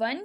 1